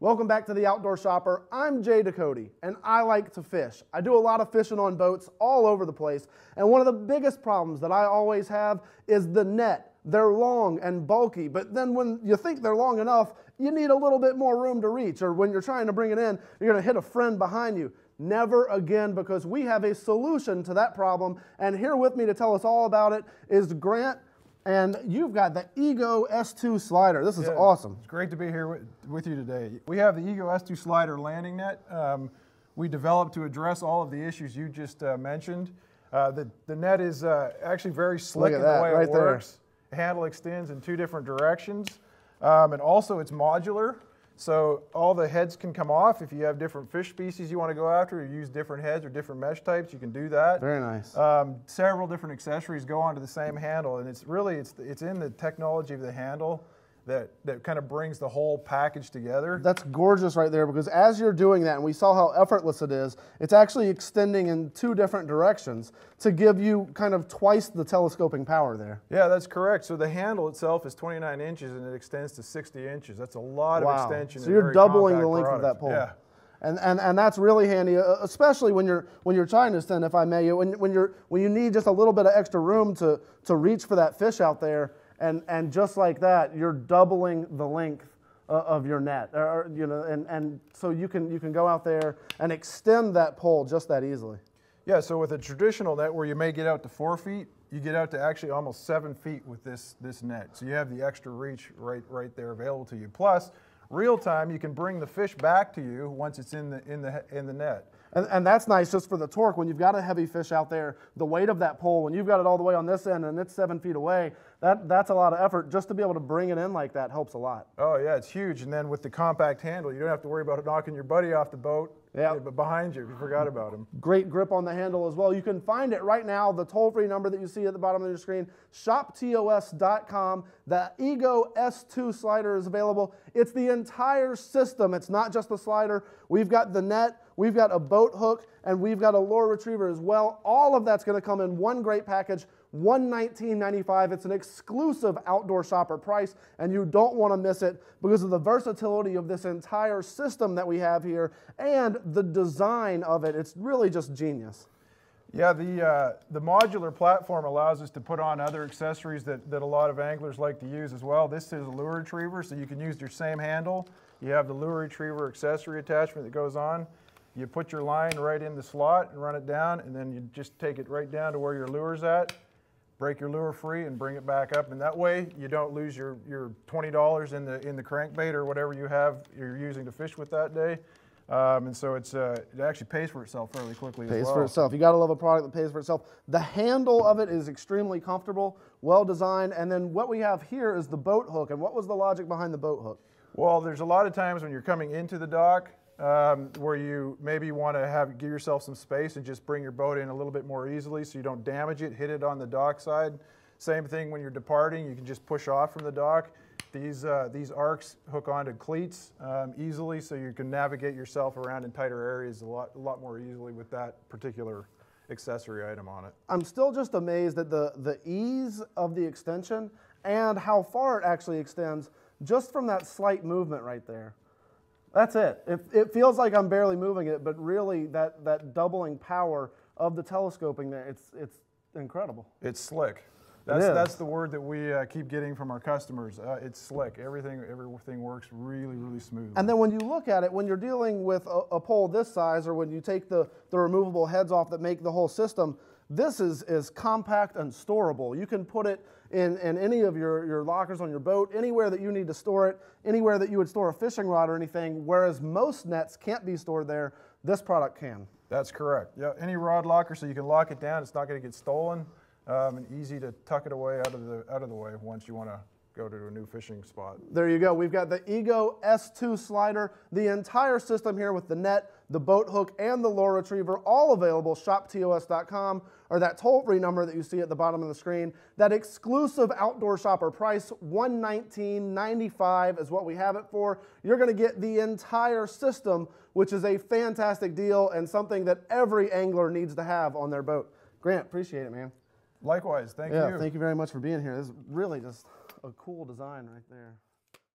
Welcome back to the Outdoor Shopper. I'm Jay Ducote, and I like to fish. I do a lot of fishing on boats all over the place, and one of the biggest problems that I always have is the net. They're long and bulky, but then when you think they're long enough, you need a little bit more room to reach, or when you're trying to bring it in, you're going to hit a friend behind you. Never again, because we have a solution to that problem, and here with me to tell us all about it is Grant. And you've got the Ego S2 slider. This is awesome. It's great to be here with you today. We have the Ego S2 slider landing net. We developed to address all of the issues you just mentioned. The net is actually very slick in the way it works. The handle extends in 2 different directions. And also it's modular. So all the heads can come off. If you have different fish species you want to go after, or use different heads or different mesh types, you can do that. Very nice. Several different accessories go onto the same handle, and it's in the technology of the handle that kind of brings the whole package together. That's gorgeous right there, because as you're doing that, and we saw how effortless it is, it's actually extending in 2 different directions to give you kind of twice the telescoping power there. Yeah, that's correct. So the handle itself is 29 inches and it extends to 60 inches. That's a lot of extension. So you're doubling the length of that pole. Yeah. And that's really handy, especially when you're trying to extend, if I may, when you need just a little bit of extra room to reach for that fish out there. And just like that, you're doubling the length of your net, and so you can go out there and extend that pole just that easily. Yeah, so with a traditional net where you may get out to 4 feet, you get out to actually almost 7 feet with this net. So you have the extra reach right there available to you. Plus, real time, you can bring the fish back to you once it's in the net. And that's nice just for the torque. When you've got a heavy fish out there, the weight of that pole, when you've got it all the way on this end and it's 7 feet away, that's a lot of effort. Just to be able to bring it in like that helps a lot. Oh yeah, it's huge. And then with the compact handle, you don't have to worry about knocking your buddy off the boat behind you if you forgot about him. Great grip on the handle as well. You can find it right now, the toll-free number that you see at the bottom of your screen, shoptos.com. The Ego S2 slider is available. It's the entire system. It's not just the slider. We've got the net, we've got a boat hook, and we've got a lure retriever as well. All of that's going to come in one great package, $119.95. It's an exclusive Outdoor Shopper price, and you don't want to miss it because of the versatility of this entire system that we have here and the design of it. It's really just genius. Yeah, the modular platform allows us to put on other accessories that a lot of anglers like to use as well. This is a lure retriever, so you can use your same handle. You have the lure retriever accessory attachment that goes on. You put your line right in the slot and run it down, and then you just take it right down to where your lure's at. Break your lure free and bring it back up, and that way you don't lose your $20 in the crankbait or whatever you're using to fish with that day. And so it actually pays for itself fairly quickly as well. Pays for itself. You got to love a product that pays for itself. The handle of it is extremely comfortable, well designed, and then what we have here is the boat hook. And what was the logic behind the boat hook? Well, there's a lot of times when you're coming into the dock where you maybe want to give yourself some space and just bring your boat in a little bit more easily so you don't damage it, hit it on the dock side. Same thing when you're departing, you can just push off from the dock. These arcs hook onto cleats easily, so you can navigate yourself around in tighter areas a lot more easily with that particular accessory item on it. I'm still just amazed at the ease of the extension and how far it actually extends just from that slight movement right there. That's it. It feels like I'm barely moving it, but really that doubling power of the telescoping there, it's incredible. It's slick. That's the word that we keep getting from our customers. It's slick. Everything works really, really smooth. And then when you look at it, when you're dealing with a pole this size, or when you take the removable heads off that make the whole system, this is compact and storable. You can put it in any of your lockers on your boat, anywhere that you need to store it, anywhere that you would store a fishing rod or anything, whereas most nets can't be stored there, this product can. That's correct. Yeah, any rod locker, so you can lock it down, it's not going to get stolen, and easy to tuck it away out of the way once you want to go to a new fishing spot. There you go. We've got the Ego S2 slider, the entire system here with the net, the boat hook, and the lure retriever, all available, shoptos.com, or that toll-free number that you see at the bottom of the screen. That exclusive Outdoor Shopper price, $119.95 is what we have it for. You're going to get the entire system, which is a fantastic deal and something that every angler needs to have on their boat. Grant, appreciate it, man. Likewise, thank you. Yeah, thank you very much for being here. This is really just a cool design right there.